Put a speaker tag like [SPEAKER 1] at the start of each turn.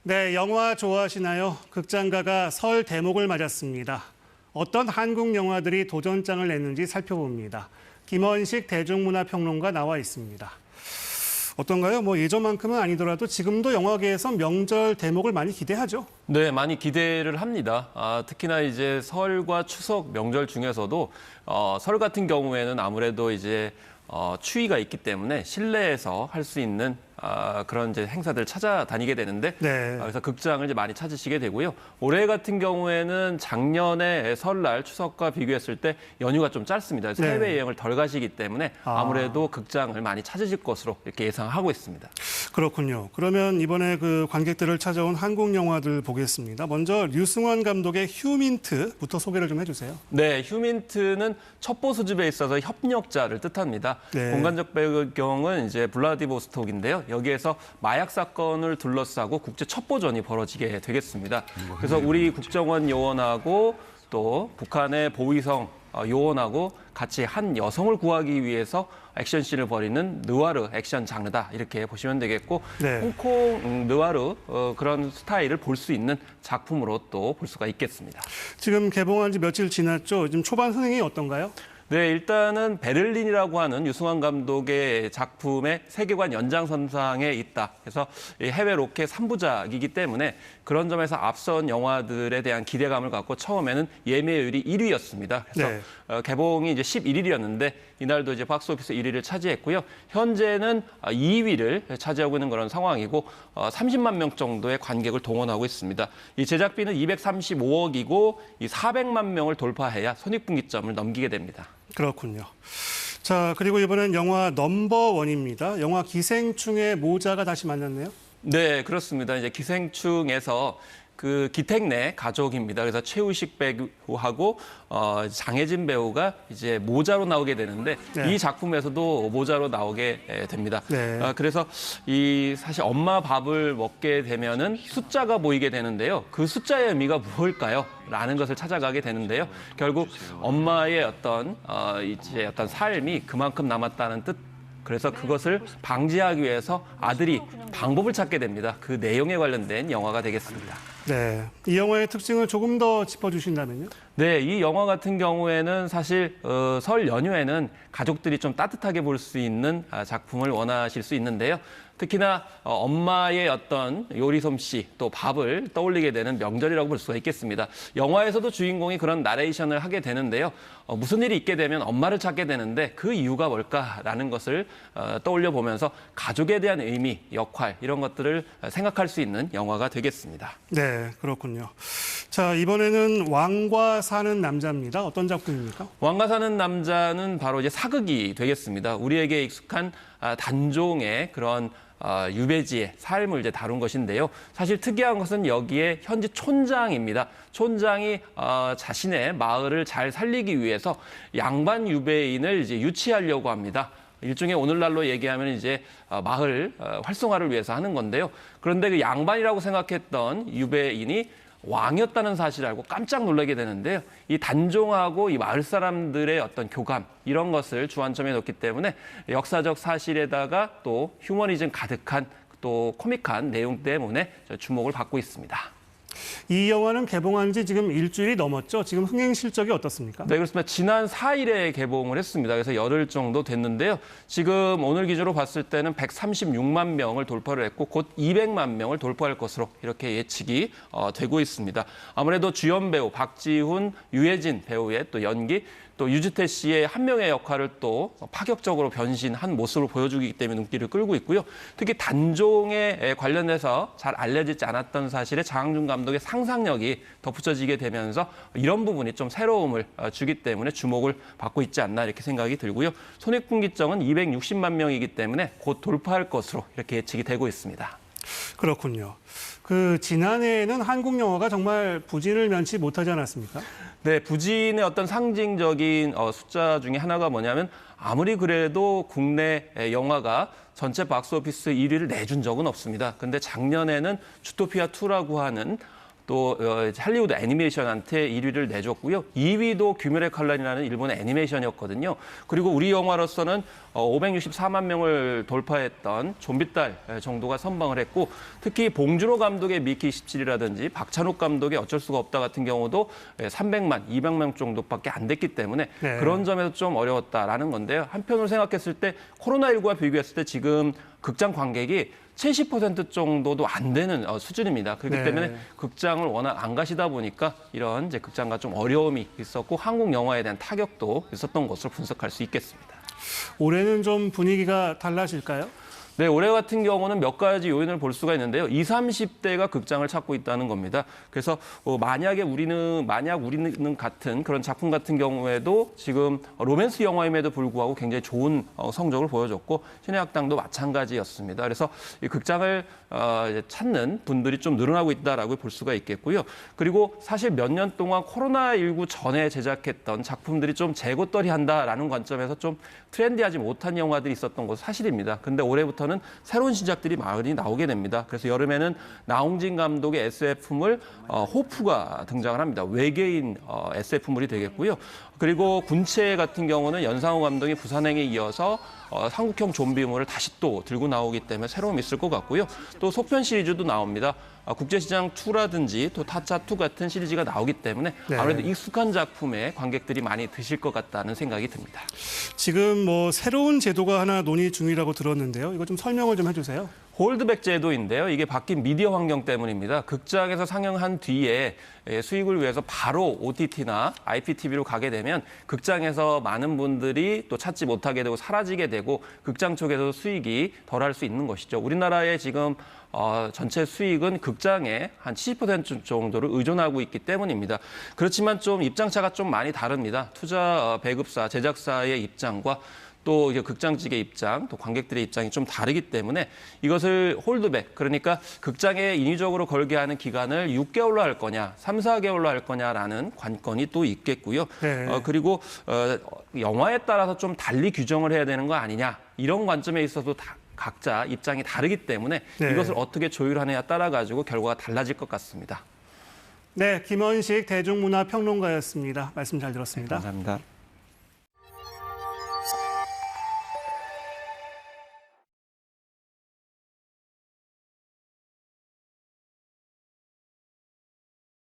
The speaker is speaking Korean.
[SPEAKER 1] 네, 영화 좋아하시나요? 극장가가 설 대목을 맞았습니다. 어떤 한국 영화들이 도전장을 냈는지 살펴봅니다. 김원식 대중문화평론가 나와 있습니다. 어떤가요? 예전만큼은 아니더라도 지금도 영화계에서 명절 대목을 많이 기대하죠?
[SPEAKER 2] 네, 많이 기대를 합니다. 특히나 이제 설과 추석 명절 중에서도 설 같은 경우에는 아무래도 이제 추위가 있기 때문에 실내에서 할 수 있는 그런 이제 행사들 찾아다니게 되는데
[SPEAKER 1] 네.
[SPEAKER 2] 그래서 극장을 이제 많이 찾으시게 되고요. 올해 같은 경우에는 작년에 설날 추석과 비교했을 때 연휴가 좀 짧습니다. 그래서
[SPEAKER 1] 네.
[SPEAKER 2] 해외여행을 덜 가시기 때문에 아무래도 극장을 많이 찾으실 것으로 이렇게 예상하고 있습니다.
[SPEAKER 1] 그렇군요. 그러면 이번에 그 관객들을 찾아온 한국 영화들 보겠습니다. 먼저 류승원 감독의 휴민트부터 소개를 좀 해주세요.
[SPEAKER 2] 네, 휴민트는 첩보 수집에 있어서 협력자를 뜻합니다.
[SPEAKER 1] 네.
[SPEAKER 2] 공간적 배경은 이제 블라디보스톡인데요. 여기에서 마약 사건을 둘러싸고 국제 첩보전이 벌어지게 되겠습니다. 그래서 우리 국정원 요원하고 또 북한의 보위성 요원하고 같이 한 여성을 구하기 위해서 액션씬을 벌이는 느와르 액션 장르다 이렇게 보시면 되겠고
[SPEAKER 1] 네.
[SPEAKER 2] 홍콩 느와르 그런 스타일을 볼 수 있는 작품으로 또 볼 수가 있겠습니다.
[SPEAKER 1] 지금 개봉한 지 며칠 지났죠? 지금 초반 흥행이 어떤가요?
[SPEAKER 2] 네, 일단은 베를린이라고 하는 유승환 감독의 작품의 세계관 연장선상에 있다. 그래서 해외 로켓 3부작이기 때문에 그런 점에서 앞선 영화들에 대한 기대감을 갖고 처음에는 예매율이 1위였습니다. 그래서
[SPEAKER 1] 네.
[SPEAKER 2] 개봉이 이제 11일이었는데 이날도 이제 박스오피스 1위를 차지했고요. 현재는 2위를 차지하고 있는 그런 상황이고 30만 명 정도의 관객을 동원하고 있습니다. 이 제작비는 235억이고 이 400만 명을 돌파해야 손익분기점을 넘기게 됩니다.
[SPEAKER 1] 그렇군요. 자, 그리고 이번엔 영화 넘버원입니다. 영화 기생충의 모자가 다시 만났네요.
[SPEAKER 2] 네, 그렇습니다. 이제 기생충에서 그 기택내 가족입니다. 그래서 최우식 배우하고 장혜진 배우가 이제 모자로 나오게 되는데
[SPEAKER 1] 네.
[SPEAKER 2] 이 작품에서도 모자로 나오게 됩니다.
[SPEAKER 1] 네.
[SPEAKER 2] 그래서 이 사실 엄마 밥을 먹게 되면은 숫자가 보이게 되는데요. 그 숫자의 의미가 무엇일까요? 라는 것을 찾아가게 되는데요. 결국 엄마의 어떤 이제 어떤 삶이 그만큼 남았다는 뜻. 그래서 그것을 방지하기 위해서 아들이 방법을 찾게 됩니다. 그 내용에 관련된 영화가 되겠습니다.
[SPEAKER 1] 네, 이 영화의 특징을 조금 더 짚어주신다면요?
[SPEAKER 2] 네, 이 영화 같은 경우에는 사실 설 연휴에는 가족들이 좀 따뜻하게 볼 수 있는 작품을 원하실 수 있는데요. 특히나 엄마의 어떤 요리 솜씨 또 밥을 떠올리게 되는 명절이라고 볼 수가 있겠습니다. 영화에서도 주인공이 그런 나레이션을 하게 되는데요. 무슨 일이 있게 되면 엄마를 찾게 되는데 그 이유가 뭘까라는 것을 떠올려 보면서 가족에 대한 의미, 역할 이런 것들을 생각할 수 있는 영화가 되겠습니다.
[SPEAKER 1] 네, 그렇군요. 자, 이번에는 왕과 사는 남자입니다. 어떤 작품입니까?
[SPEAKER 2] 왕과 사는 남자는 바로 이제 사극이 되겠습니다. 우리에게 익숙한 단종의 그런 유배지의 삶을 이제 다룬 것인데요. 사실 특이한 것은 여기에 현지 촌장입니다. 촌장이 자신의 마을을 잘 살리기 위해서 양반 유배인을 이제 유치하려고 합니다. 일종의 오늘날로 얘기하면 이제 마을 활성화를 위해서 하는 건데요. 그런데 그 양반이라고 생각했던 유배인이 왕이었다는 사실을 알고 깜짝 놀라게 되는데요. 이 단종하고 이 마을 사람들의 어떤 교감 이런 것을 주안점에 놓기 때문에 역사적 사실에다가 또 휴머니즘 가득한 또 코믹한 내용 때문에 주목을 받고 있습니다.
[SPEAKER 1] 이 영화는 개봉한 지 지금 일주일이 넘었죠? 지금 흥행 실적이 어떻습니까?
[SPEAKER 2] 네, 그렇습니다. 지난 4일에 개봉을 했습니다. 그래서 열흘 정도 됐는데요. 지금 오늘 기준으로 봤을 때는 136만 명을 돌파를 했고 곧 200만 명을 돌파할 것으로 이렇게 예측이 되고 있습니다. 아무래도 주연 배우 박지훈, 유해진 배우의 또 연기, 또 유지태 씨의 한 명의 역할을 또 파격적으로 변신한 모습을 보여주기 때문에 눈길을 끌고 있고요. 특히 단종에 관련해서 잘 알려지지 않았던 사실에 장항준 감독의 상상력이 덧붙여지게 되면서 이런 부분이 좀 새로움을 주기 때문에 주목을 받고 있지 않나 이렇게 생각이 들고요. 손익분기점은 260만 명이기 때문에 곧 돌파할 것으로 이렇게 예측이 되고 있습니다.
[SPEAKER 1] 그렇군요. 그 지난해에는 한국 영화가 정말 부진을 면치 못하지 않았습니까?
[SPEAKER 2] 네, 부진의 어떤 상징적인 숫자 중에 하나가 뭐냐면 아무리 그래도 국내 영화가 전체 박스오피스 1위를 내준 적은 없습니다. 근데 작년에는 주토피아 2라고 하는 또 할리우드 애니메이션한테 1위를 내줬고요. 2위도 귀멸의 칼날이라는 일본의 애니메이션이었거든요. 그리고 우리 영화로서는 564만 명을 돌파했던 좀비딸 정도가 선방을 했고, 특히 봉준호 감독의 미키 17이라든지 박찬욱 감독의 어쩔 수가 없다 같은 경우도 300만, 200만 정도밖에 안 됐기 때문에
[SPEAKER 1] 네.
[SPEAKER 2] 그런 점에서 좀 어려웠다라는 건데요. 한편으로 생각했을 때 코로나19와 비교했을 때 지금 극장 관객이 70% 정도도 안 되는 수준입니다. 그렇기
[SPEAKER 1] 네.
[SPEAKER 2] 때문에 극장을 워낙 안 가시다 보니까 이런 이제 극장과 좀 어려움이 있었고, 한국 영화에 대한 타격도 있었던 것으로 분석할 수 있겠습니다.
[SPEAKER 1] 올해는 좀 분위기가 달라질까요?
[SPEAKER 2] 네, 올해 같은 경우는 몇 가지 요인을 볼 수가 있는데요. 20, 30대가 극장을 찾고 있다는 겁니다. 그래서 만약 우리는 같은 그런 작품 같은 경우에도 지금 로맨스 영화임에도 불구하고 굉장히 좋은 성적을 보여줬고, 신의 학당도 마찬가지였습니다. 그래서 이 극장을 이제 찾는 분들이 좀 늘어나고 있다라고 볼 수가 있겠고요. 그리고 사실 몇 년 동안 코로나19 전에 제작했던 작품들이 좀 재고떨이한다라는 관점에서 좀 트렌디하지 못한 영화들이 있었던 것은 사실입니다. 근데 올해부터는 새로운 신작들이 많이 나오게 됩니다. 그래서 여름에는 나홍진 감독의 SF물 호프가 등장을 합니다. 외계인 SF물이 되겠고요. 그리고 군체 같은 경우는 연상호 감독이 부산행에 이어서 한국형 좀비물을 다시 또 들고 나오기 때문에 새로움이 있을 것 같고요. 또 속편 시리즈도 나옵니다. 국제시장 2라든지 또 타짜 2 같은 시리즈가 나오기 때문에
[SPEAKER 1] 네.
[SPEAKER 2] 아무래도 익숙한 작품에 관객들이 많이 드실 것 같다는 생각이 듭니다.
[SPEAKER 1] 지금 뭐 새로운 제도가 하나 논의 중이라고 들었는데요. 이거 좀 설명을 좀 해주세요.
[SPEAKER 2] 홀드백 제도인데요. 이게 바뀐 미디어 환경 때문입니다. 극장에서 상영한 뒤에 수익을 위해서 바로 OTT나 IPTV로 가게 되면 극장에서 많은 분들이 또 찾지 못하게 되고 사라지게 되고, 극장 쪽에서 수익이 덜할 수 있는 것이죠. 우리나라의 지금 전체 수익은 극장에 한 70% 정도를 의존하고 있기 때문입니다. 그렇지만 좀 입장차가 좀 많이 다릅니다. 투자 배급사, 제작사의 입장과 또 이제 극장 측의 입장, 또 관객들의 입장이 좀 다르기 때문에 이것을 홀드백, 그러니까 극장에 인위적으로 걸게 하는 기간을 6개월로 할 거냐, 3, 4개월로 할 거냐라는 관건이 또 있겠고요.
[SPEAKER 1] 네.
[SPEAKER 2] 그리고 영화에 따라서 좀 달리 규정을 해야 되는 거 아니냐, 이런 관점에 있어서 각자 입장이 다르기 때문에
[SPEAKER 1] 네.
[SPEAKER 2] 이것을 어떻게 조율하느냐에 따라 가지고 결과가 달라질 것 같습니다.
[SPEAKER 1] 네, 김원식 대중문화평론가였습니다. 말씀 잘 들었습니다.
[SPEAKER 2] 감사합니다.